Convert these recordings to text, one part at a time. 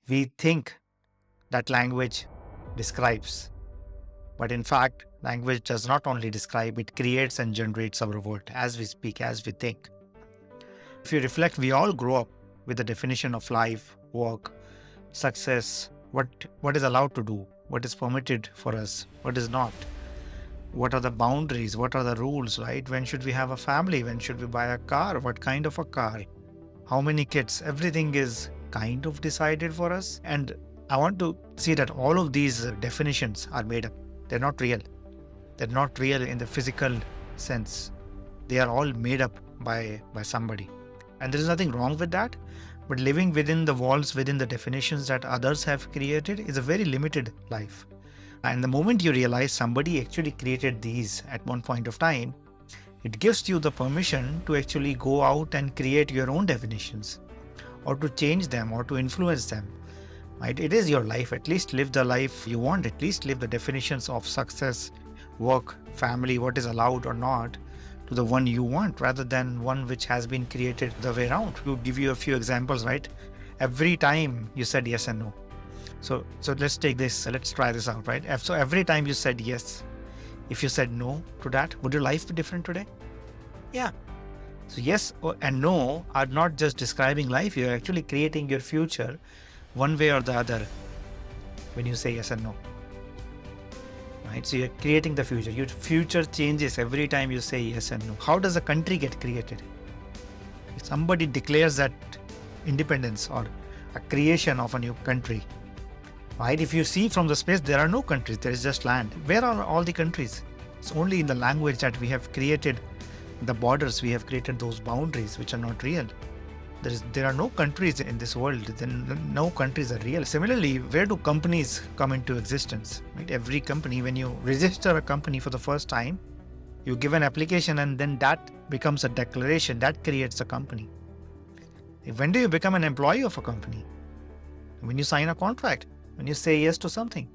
We think that language describes, but in fact, language does not only describe, it creates and generates our world as we speak, as we think. If you reflect, we all grow up with the definition of life, work, success, what is allowed to do, what is permitted for us, what is not. What are the boundaries? What are the rules, right? When should we have a family? When should we buy a car? What kind of a car? How many kids? Everything is kind of decided for us. And I want to see that all of these definitions are made up. They're not real. They're not real in the physical sense. They are all made up by somebody. And there is nothing wrong with that. But living within the walls, within the definitions that others have created is a very limited life. And the moment you realize somebody actually created these at one point of time, it gives you the permission to actually go out and create your own definitions, or to change them, or to influence them. Right? It is your life. At least live the life you want. At least live the definitions of success, work, family, what is allowed or not, to the one you want, rather than one which has been created the way around. To give you a few examples, right? Every time you said yes and no. So let's take this, let's try this out, right? So every time you said yes, if you said no to that, would your life be different today? Yeah. So yes and no are not just describing life, you're actually creating your future one way or the other when you say yes and no. Right? So you're creating the future. Your future changes every time you say yes and no. How does a country get created? If somebody declares that independence or a creation of a new country, right? If you see from the space, there are no countries, there is just land. Where are all the countries? It's only in the language that we have created the borders, we have created those boundaries which are not real. There are no countries in this world, then no countries are real. Similarly, where do companies come into existence? Right? Every company, when you register a company for the first time, you give an application and then that becomes a declaration, that creates a company. When do you become an employee of a company? When you sign a contract. When you say yes to something.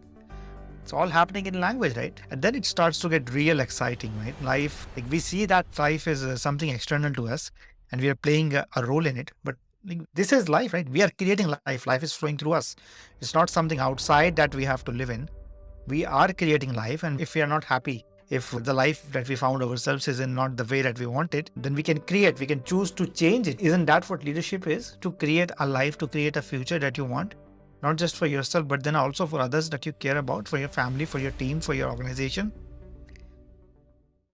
It's all happening in language, right? And then it starts to get real exciting, right? Life, like we see that life is something external to us and we are playing a role in it. But this is life, right? We are creating life. Life is flowing through us. It's not something outside that we have to live in. We are creating life, and if we are not happy, if the life that we found ourselves is in not the way that we want it, then we can choose to change it. Isn't that what leadership is? To create a life, to create a future that you want. Not just for yourself, but then also for others that you care about, for your family, for your team, for your organization.